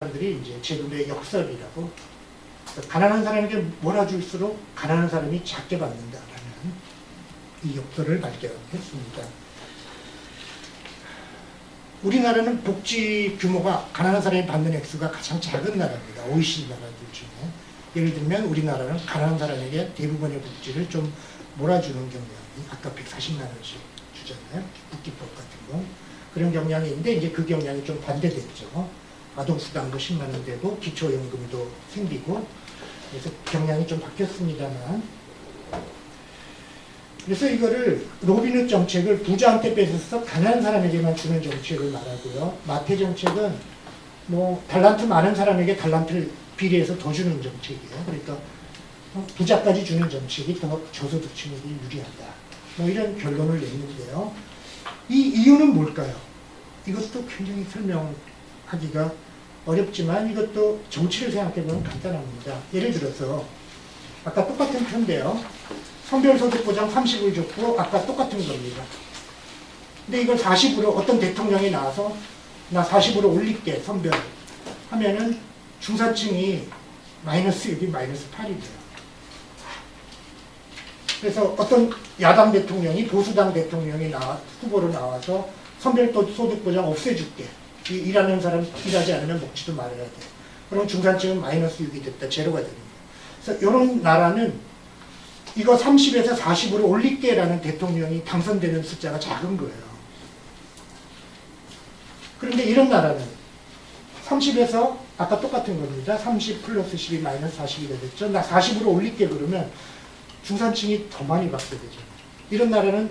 사람들이 이제 제도의 역설이라고, 가난한 사람에게 몰아줄수록 가난한 사람이 작게 받는다라는 이 역설을 발견했습니다. 우리나라는 복지 규모가 가난한 사람이 받는 액수가 가장 작은 나라입니다. OECD 나라들 중에. 예를 들면 우리나라는 가난한 사람에게 대부분의 복지를 좀 몰아주는 경향이, 아까 140만 원씩 주잖아요. 국기법 같은 거. 그런 경향이 있는데 이제 그 경향이 좀 반대됐죠. 아동수당도 10만 원 되고 기초연금도 생기고, 그래서 경향이 좀 바뀌었습니다만, 그래서 이거를 로빈훗 정책을 부자한테 뺏어서 가난한 사람에게만 주는 정책을 말하고요. 마태 정책은 뭐 달란트 많은 사람에게 달란트를 비례해서 더 주는 정책이에요. 그러니까 부자까지 주는 정책이 더 저소득층에게 유리하다. 뭐 이런 결론을 냈는데요. 이 이유는 뭘까요? 이것도 굉장히 설명하기가 어렵지만 이것도 정치를 생각해보면 간단합니다. 예를 들어서 아까 똑같은 표인데요. 선별소득보장 30을 줬고 아까 똑같은 겁니다. 근데 이걸 40으로 어떤 대통령이 나와서 나 40으로 올릴게 선별 하면은 중산층이 마이너스 6이 마이너스 8이 돼요. 그래서 어떤 야당 대통령이 보수당 대통령이 후보로 나와서 선별소득보장 없애줄게. 일하는 사람 일하지 않으면 먹지도 말아야 돼. 그럼 중산층은 마이너스 6이 됐다. 제로가 됩니다. 그래서 이런 나라는 이거 30에서 40으로 올릴게라는 대통령이 당선되는 숫자가 작은 거예요. 그런데 이런 나라는 30에서 아까 똑같은 겁니다. 30 플러스 10이 마이너스 40이가 됐죠. 나 40으로 올릴게 그러면 중산층이 더 많이 받게 되죠. 이런 나라는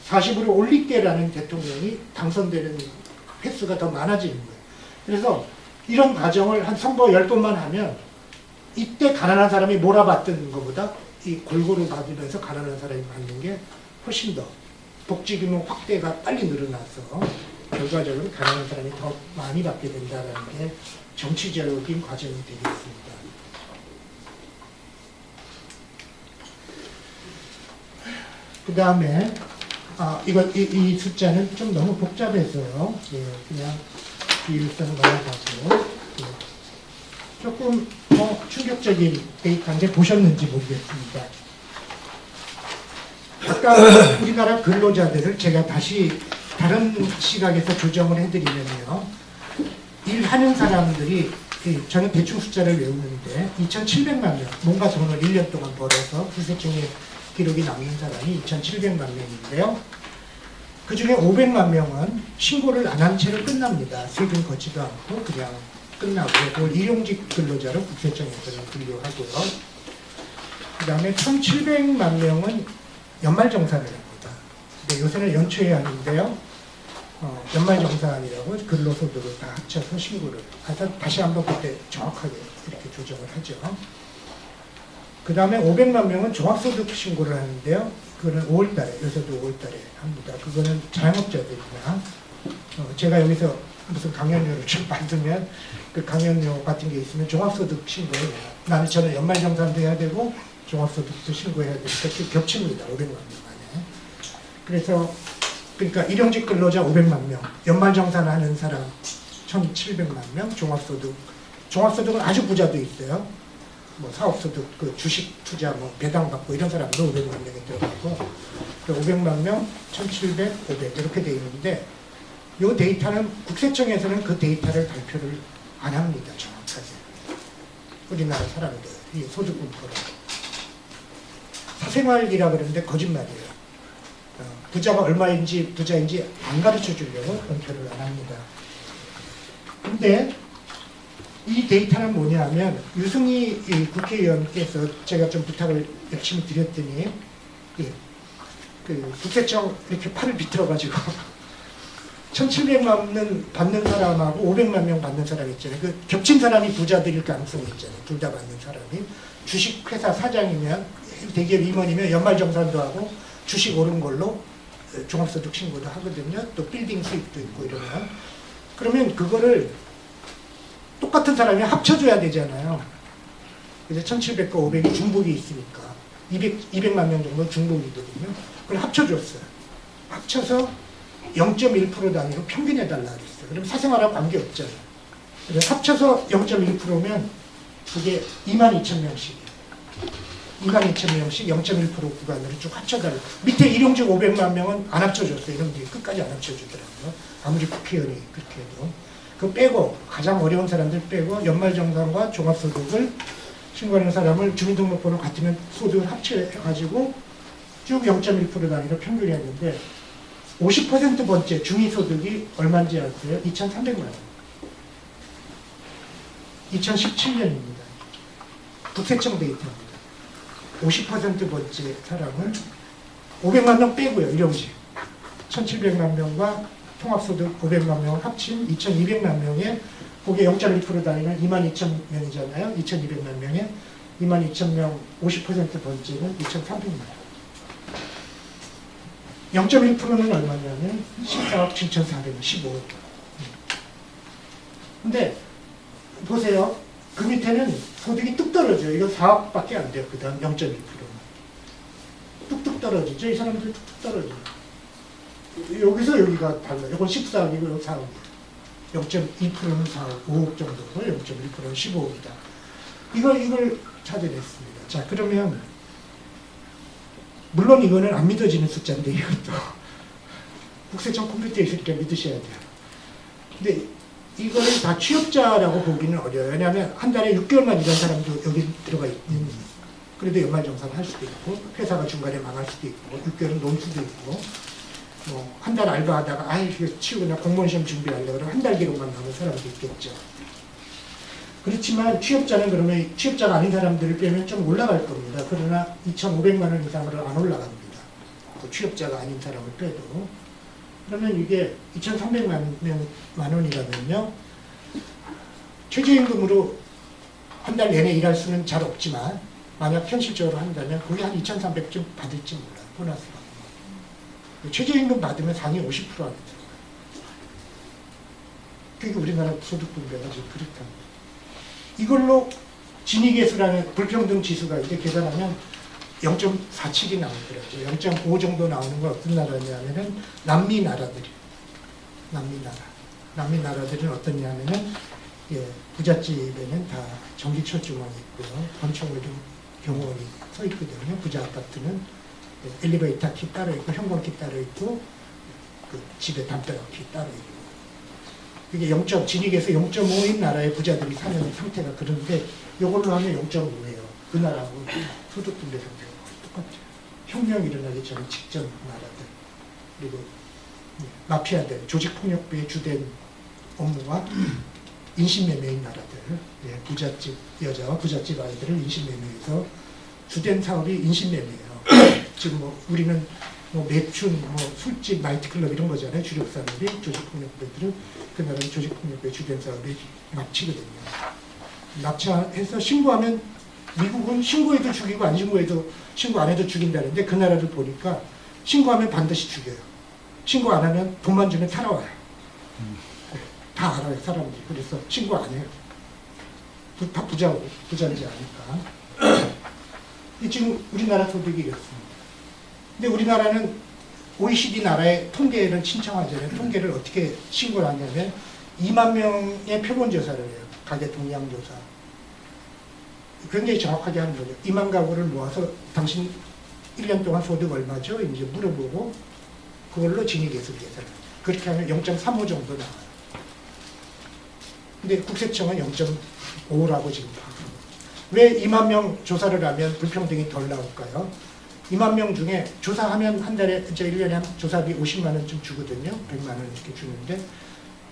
40으로 올릴게라는 대통령이 당선되는 횟수가 더 많아지는 거예요. 그래서 이런 과정을 한 선거 10번만 하면 이때 가난한 사람이 몰아받던 것보다 이 골고루 받으면서 가난한 사람이 받는 게 훨씬 더 복지 규모 확대가 빨리 늘어나서 결과적으로 가난한 사람이 더 많이 받게 된다는 게 정치적인 과정이 되겠습니다. 그 다음에 이 숫자는 좀 너무 복잡해서요. 예, 그냥 비율성 넘어가고 조금 충격적인 데이터인데 보셨는지 모르겠습니다. 아까 우리나라 근로자들을 제가 다시 다른 시각에서 조정을 해드리면요. 일하는 사람들이, 저는 대충 숫자를 외우는데 2,700만 명, 뭔가 돈을 1년 동안 벌어서 불세증의 기록이 남는 사람이 2,700만 명인데요. 그 중에 500만 명은 신고를 안 한 채로 끝납니다. 세금 걷지도 않고 그냥 끝나고, 그걸 일용직 근로자로 국세청에서는 분류하고요. 그 다음에 1,700만 명은 연말정산을 합니다. 근데 요새는 연초에 하는데요. 연말정산이라고 근로소득을 다 합쳐서 신고를 해서 다시 한번 그때 정확하게 이렇게 조정을 하죠. 그 다음에 500만 명은 종합소득 신고를 하는데요. 그거는 5월달에, 요새도 5월달에 합니다. 그거는 자영업자들이나 제가 여기서 무슨 강연료를 좀 받으면 그 강연료 같은 게 있으면 종합소득 신고해요. 저는 연말정산도 해야 되고 종합소득도 신고해야 되니까 겹칩니다. 500만 명 안에. 그래서 그러니까 일용직 근로자 500만 명, 연말정산하는 사람 1,700만 명, 종합소득은 아주 부자도 있어요. 뭐 사업소득, 그 주식 투자, 뭐 배당받고 이런 사람도 500만 명이 들어가고, 500만 명, 1,700, 500 이렇게 돼 있는데, 이 데이터는 국세청에서는 그 데이터를 발표를 안 합니다. 정확하게. 우리나라 사람들, 이 소득분포로. 사생활이라 그러는데 거짓말이에요. 부자가 얼마인지 부자인지 안 가르쳐 주려고 발표를 안 합니다. 근데 이 데이터는 뭐냐면 유승희 국회의원께서 제가 좀 부탁을 열심히 드렸더니 그 국세청 이렇게 팔을 비틀어가지고 1,700만 명 받는 사람하고 500만 명 받는 사람 있잖아요. 그 겹친 사람이 부자들일 가능성이 있잖아요. 둘 다 받는 사람이. 주식회사 사장이면, 대기업 임원이면 연말정산도 하고 주식 오른 걸로 종합소득 신고도 하거든요. 또 빌딩 수입도 있고 이러면. 그러면 그거를 똑같은 사람이 합쳐줘야 되잖아요. 그래서 1,700과 500이 중복이 있으니까 200만 명 정도 중복이거든요. 그걸 합쳐줬어요. 합쳐서 0.1% 단위로 평균해달라 그랬어요. 그럼 사생활하고 관계없잖아요. 합쳐서 0.1%면 그게 22,000명씩이에요. 22,000명씩 0.1% 구간으로 쭉 합쳐달라고. 밑에 일용직 500만 명은 안 합쳐줬어요. 이놈들이 끝까지 안 합쳐주더라고요. 아무리 국회의원이 그렇게 해도. 그 빼고, 가장 어려운 사람들 빼고, 연말정산과 종합소득을 신고하는 사람을 주민등록번호 같으면 소득을 합쳐가지고 쭉 0.1% 단위로 평균했는데 50% 번째 중위소득이 얼마인지 아세요? 2,300만 원. 2017년입니다. 국세청 데이터입니다. 50% 번째 사람을 500만 명 빼고요. 일용직 1,700만 명과 통합소득 500만 명을 합친 2,200만 명에 그게 0.1% 단위는 22,000명이잖아요. 2,200만 명에 22,000명 50% 번째는 2,300만 명. 0.1%는 얼마냐면 14억 7,415억. 근데 보세요. 그 밑에는 소득이 뚝 떨어져요. 이거 4억밖에 안 돼요. 그 다음 0.1%는. 뚝뚝 떨어지죠. 이 사람들 뚝뚝 떨어져요. 여기서 여기가 달라요. 이건 14억이고 여기 4억이에요. 0.2%는 4억, 5억 정도고 0.1%는 15억이다. 이걸 찾아냈습니다. 자, 그러면 물론 이거는 안 믿어지는 숫자인데 이것도 국세청 컴퓨터에 있을 때 믿으셔야 돼요. 근데 이거를 다 취업자라고 보기는 어려워요. 왜냐하면 한 달에 6개월만 일한 사람도 여기 들어가 있는, 그래도 연말정산을 할 수도 있고 회사가 중간에 망할 수도 있고 6개월은 논 수도 있고 뭐 한 달 알바하다가 아이 이거 치우고 나 공무원 시험 준비하려고 그러면 한 달 기록만 나오는 사람도 있겠죠. 그렇지만 취업자는 그러면 취업자가 아닌 사람들을 빼면 좀 올라갈 겁니다. 그러나 2,500만 원 이상으로 안 올라갑니다. 그 취업자가 아닌 사람을 빼도. 그러면 이게 2,300만 원이라면요. 최저임금으로 한 달 내내 일할 수는 잘 없지만 만약 현실적으로 한다면 거기 한 2,300쯤 받을지 몰라요. 보너스 받으면. 최저임금 받으면 상위 50% 안에 들어가요. 그게 우리나라 소득분배가 지금 그렇답니다. 이걸로 지니계수라는 불평등 지수가 이제 계산하면 0.47이 나오더라고요. 0.5 정도 나오는 건 어떤 나라냐면은 남미 나라들이. 남미 나라들은 어떠냐면은 예, 부잣집에는 다 전기철조망이 있고요. 건축물도 경호원이 서 있거든요. 부자 아파트는 엘리베이터 키 따로 있고 현관키 따로 있고 그 집에 담벼락 키 따로 있고. 이게 진익에서 0.5인 나라의 부자들이 사는 상태가 그런데 이걸로 하면 0.5예요. 그 나라하고 소득분배 상태가 똑같아요. 혁명이 일어나기 전에 직전 나라들. 그리고 마피아들, 조직폭력배의 주된 업무와 인신매매인 나라들. 예, 부잣집 여자와 부잣집 아이들을 인신매매해서 주된 사업이 인신매매예요. 지금 뭐 우리는 뭐 매춘, 뭐 술집, 나이트클럽 이런 거잖아요. 주력 산업이 조직폭력배들은 그 나라는 조직폭력배 주된 사업이 납치거든요. 납치해서 신고하면 미국은 신고해도 죽이고 안 신고해도 신고 안 해도 죽인다는데 그 나라를 보니까 신고하면 반드시 죽여요. 신고 안 하면 돈만 주면 살아와요. 다 알아요 사람들이. 그래서 신고 안 해요. 다 부자인지 아니까. 지금 우리나라 소득이 이렇습니다. 근데 우리나라는 OECD 나라의 통계를 신청하잖아요. 통계를 어떻게 신고를 하냐면 2만 명의 표본조사를 해요. 가계 동향조사. 굉장히 정확하게 하는 거죠. 2만 가구를 모아서 당신 1년 동안 소득 얼마죠? 이제 물어보고 그걸로 진위계수를 계산해요. 그렇게 하면 0.35 정도 나와요. 근데 국세청은 0.5라고 지금 파악하고. 왜 2만 명 조사를 하면 불평등이 덜 나올까요? 2만 명 중에 조사하면 한 달에, 이제 1년에 한 조사비 50만 원쯤 주거든요. 100만 원 이렇게 주는데,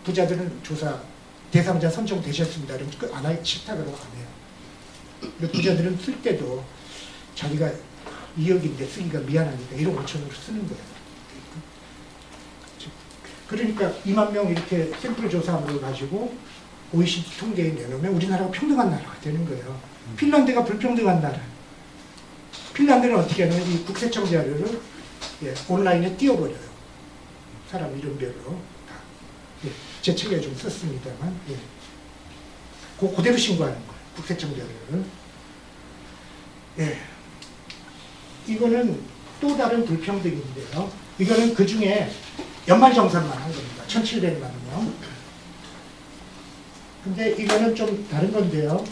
부자들은 조사 대상자 선정되셨습니다. 그러면 안 하기 싫다 그러고 안 해요. 근데 부자들은 쓸 때도 자기가 2억인데 쓰기가 미안하니까 1억 5천으로 쓰는 거예요. 그러니까 2만 명 이렇게 샘플 조사함을 가지고 OECD 통계에 내놓으면 우리나라가 평등한 나라가 되는 거예요. 핀란드가 불평등한 나라. 핀란드는 어떻게 하냐면 이 국세청 자료를 온라인에 띄워버려요. 사람 이름별로 다. 제 책에 좀 썼습니다만 그대로 신고하는 거예요. 국세청 자료를. 이거는 또 다른 불평등인데요. 이거는 그 중에 연말정산만 한 겁니다. 1,700만 명. 근데 이거는 좀 다른 건데요.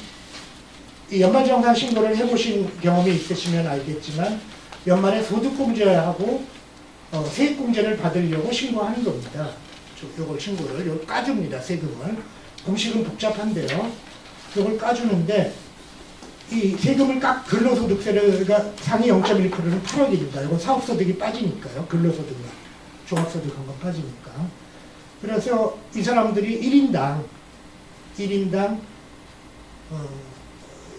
이 연말정산 신고를 해보신 경험이 있으시면 알겠지만 연말에 소득공제하고 세액공제를 받으려고 신고하는 겁니다. 요걸 신고를 요 까줍니다. 세금을. 공식은 복잡한데요. 요걸 까주는데 이 세금을 근로소득세가 상위 0.1%는 8억입니다. 이건 사업소득이 빠지니까요. 근로소득만. 종합소득 한 번 빠지니까. 그래서 이 사람들이 1인당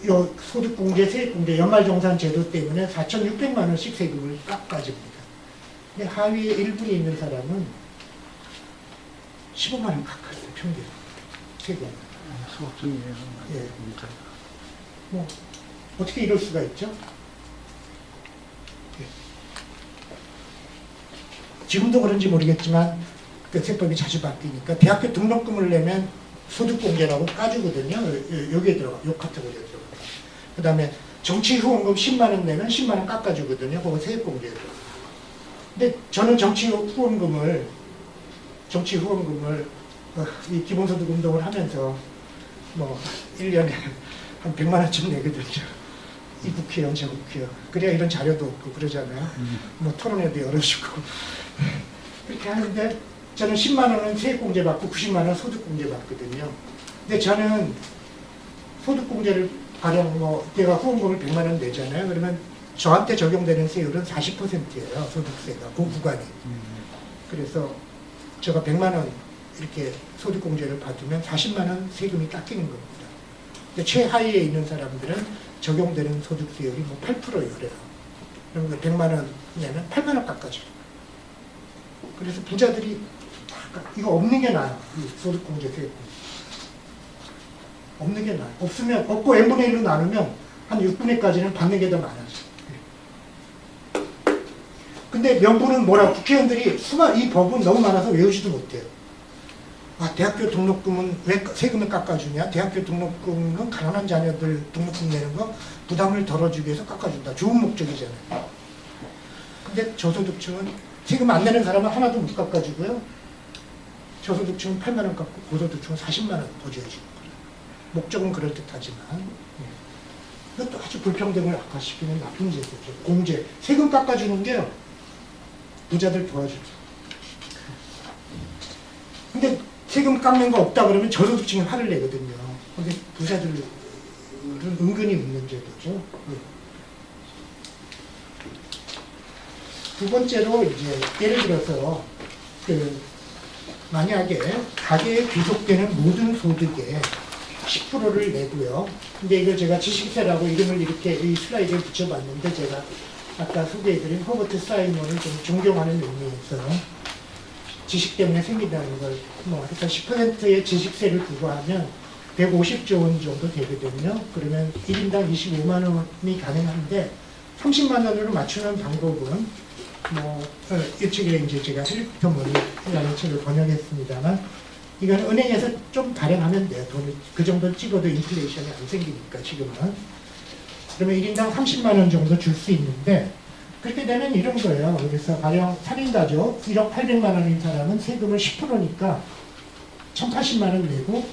요 소득공제, 세액공제, 연말정산 제도 때문에 4,600만 원씩 세금을 깎아줍니다. 근데 하위에 1분이 있는 사람은 15만 원 깎았어요. 평균. 세금. 수업 중이에요. 예. 뭐 어떻게 이럴 수가 있죠? 예. 지금도 그런지 모르겠지만 그 세법이 자주 바뀌니까 대학교 등록금을 내면 소득공제라고 까주거든요. 여기에 들어가, 요 카테고리에 들어가. 그 다음에 정치후원금 10만 원 내면 10만 원 깎아주거든요. 그거 세액공제에 들어가. 근데 저는 정치후원금을 이 기본소득 운동을 하면서 뭐 1년에 한 100만 원쯤 내거든요. 이 국회의원, 저 국회의원. 그래야 이런 자료도 없고 그러잖아요. 뭐 토론회도 열어주고. 그렇게 하는데 저는 10만 원은 세액공제 받고 90만 원 소득공제 받거든요. 근데 저는 소득공제를 가령 내가 후원금을 100만 원 내잖아요. 그러면 저한테 적용되는 세율은 40%예요. 소득세가. 그 구간이. 그래서 제가 100만 원 이렇게 소득공제를 받으면 40만 원 세금이 깎이는 겁니다. 근데 최하위에 있는 사람들은 적용되는 소득세율이 뭐 8%예요. 그러면 100만 원 내면 8만 원 깎아줘요. 그래서 부자들이 이거 없는 게 나아요. 소득공제, 세액공제. 없는 게 나아요. 없고 n분의 1로 나누면 한 6분의 1까지는 받는 게 더 많아요. 근데 명분은 뭐라고? 국회의원들이 이 법은 너무 많아서 외우지도 못해요. 대학교 등록금은 왜 세금을 깎아주냐? 대학교 등록금은 가난한 자녀들 등록금 내는 거 부담을 덜어주기 위해서 깎아준다. 좋은 목적이잖아요. 근데 저소득층은 세금 안 내는 사람은 하나도 못 깎아주고요. 저소득층은 8만 원 깎고 고소득층은 40만 원 보조해주는 거예요. 목적은 그럴듯하지만 이것도 아주 불평등을 악화시키는 나쁜 제도죠. 공제. 세금 깎아주는 게 부자들 도와주죠. 근데 세금 깎는 거 없다 그러면 저소득층이 화를 내거든요. 근데 부자들은 은근히 없는 제도죠. 두 번째로 이제 예를 들어서 만약에 가계에 귀속되는 모든 소득의 10%를 내고요. 근데 이걸 제가 지식세라고 이름을 이렇게 이 슬라이드에 붙여봤는데 제가 아까 소개해드린 허버트 사이먼을 좀 존경하는 의미에서 지식 때문에 생긴다는 걸 일단 10%의 지식세를 부과하면 150조 원 정도 되거든요. 그러면 1인당 25만 원이 가능한데 30만 원으로 맞추는 방법은 이쪽에 이제 제가 헬리콥터 머니라는 책을 번역했습니다만 이건 은행에서 좀 발행하면 돼요. 돈을 그 정도 찍어도 인플레이션이 안 생기니까 지금은. 그러면 1인당 30만 원 정도 줄 수 있는데 그렇게 되면 이런 거예요. 그래서 가령 3인 가족 1억 800만 원인 사람은 세금을 10%니까 1080만 원 내고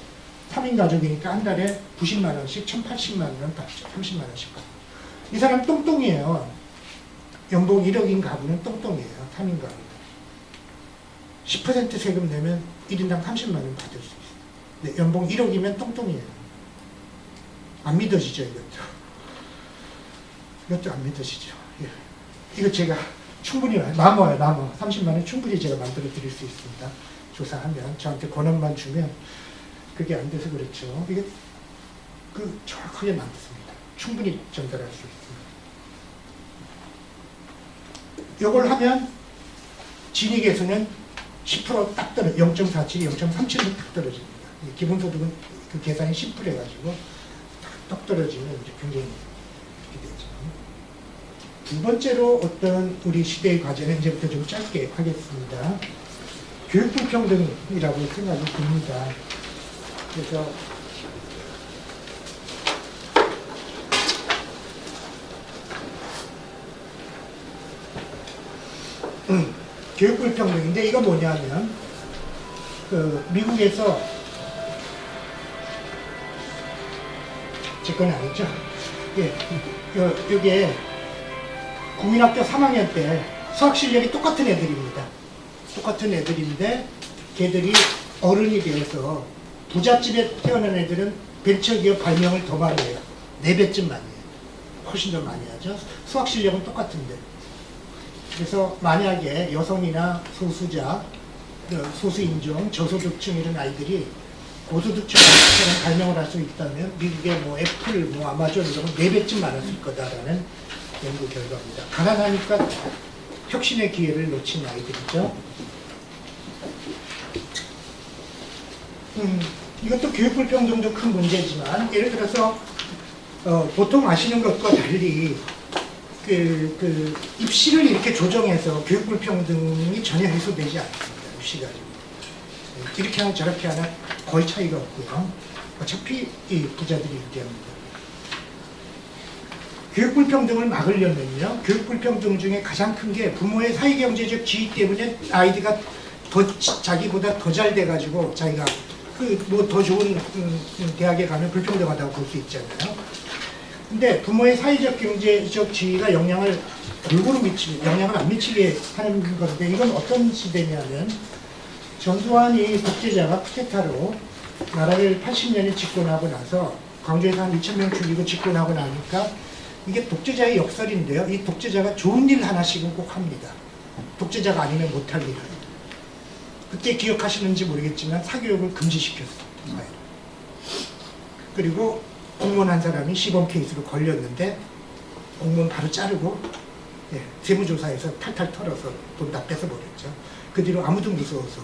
3인 가족이니까 한 달에 90만 원씩 1080만 원 받죠. 30만 원씩 받고. 이 사람 똥똥이에요. 연봉 1억인 가구는 똥똥이에요. 3인 가구. 10% 세금 내면 1인당 30만 원 받을 수 있어요. 근데 연봉 1억이면 똥똥이에요. 안 믿어지죠, 이것도. 이것도 안 믿어지죠. 예. 이거 제가 충분히 남아요. 30만 원 충분히 제가 만들어 드릴 수 있습니다. 조사하면 저한테 권한만 주면 그게 안 돼서 그렇죠. 이게 정확하게 만들습니다. 충분히 전달할 수 있습니다. 이걸 하면 진익에서는 10% 딱 0.47, 0.37로 딱 떨어집니다. 기본소득은 그 계산이 심플해가지고 딱 떨어지면 이제 굉장히 이렇게 되죠. 두 번째로 어떤 우리 시대의 과제는 이제부터 좀 짧게 하겠습니다. 교육 불평등이라고 생각이 듭니다. 그래서 교육 불평등인데 이거 뭐냐면 미국에서 제 건 아니죠. 예, 이게 국민학교 3학년 때 수학 실력이 똑같은 애들입니다. 똑같은 애들인데 걔들이 어른이 되어서 부잣집에 태어난 애들은 벤처기업 발명을 더 많이 해요. 4배쯤 많이 해요. 훨씬 더 많이 하죠. 수학 실력은 똑같은데. 그래서 만약에 여성이나 소수자, 소수인종, 저소득층 이런 아이들이 고소득층처럼 발명을 할 수 있다면 미국의 뭐 애플, 뭐 아마존 이런 건 4배쯤 많았을 거다라는 연구 결과입니다. 가난하니까 혁신의 기회를 놓친 아이들이죠. 이것도 교육 불평등도 큰 문제지만 예를 들어서 보통 아시는 것과 달리 입시를 이렇게 조정해서 교육 불평등이 전혀 해소되지 않습니다. 입시가 이렇게 하나 저렇게 하나 거의 차이가 없고요. 어차피 이 부자들이 유리합니다. 교육 불평등을 막으려면요, 교육 불평등 중에 가장 큰 게 부모의 사회경제적 지위 때문에 아이디가 자기보다 더 잘 돼가지고 자기가 뭐 더 좋은 대학에 가면 불평등하다고 볼 수 있잖아요. 근데 부모의 사회적 경제적 지위가 영향을 안 미치게 하는 건데, 이건 어떤 시대냐면 전두환이 독재자가 쿠데타로 나라를 80년에 집권하고 나서 광주에서 한 2,000명 죽이고 집권하고 나니까 이게 독재자의 역설인데요. 이 독재자가 좋은 일 하나씩은 꼭 합니다. 독재자가 아니면 못할 일을. 그때 기억하시는지 모르겠지만 사교육을 금지시켰어요. 그리고 공무원 한 사람이 시범 케이스로 걸렸는데 공무원 바로 자르고 세무조사에서 탈탈 털어서 돈 다 뺏어버렸죠. 그 뒤로 아무도 무서워서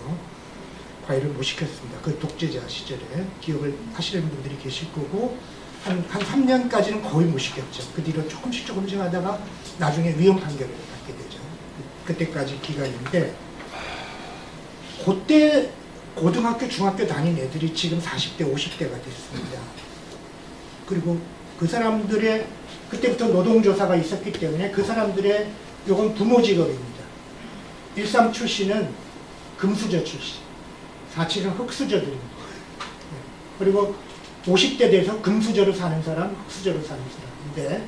과외를 못 시켰습니다. 그 독재자 시절에 기억을 하시는 분들이 계실 거고 한 3년까지는 거의 못 시켰죠. 그 뒤로 조금씩 하다가 나중에 위헌 판결을 받게 되죠. 그때까지 기간인데, 그때 고등학교, 중학교 다닌 애들이 지금 40대, 50대가 됐습니다. 그리고 그 사람들의 그때부터 노동조사가 있었기 때문에 그 사람들의 요건 부모 직업입니다. 13 출신은 금수저 출신, 47은 흑수저들입니다. 그리고 50대 돼서 금수저로 사는 사람, 흑수저로 사는 사람. 근데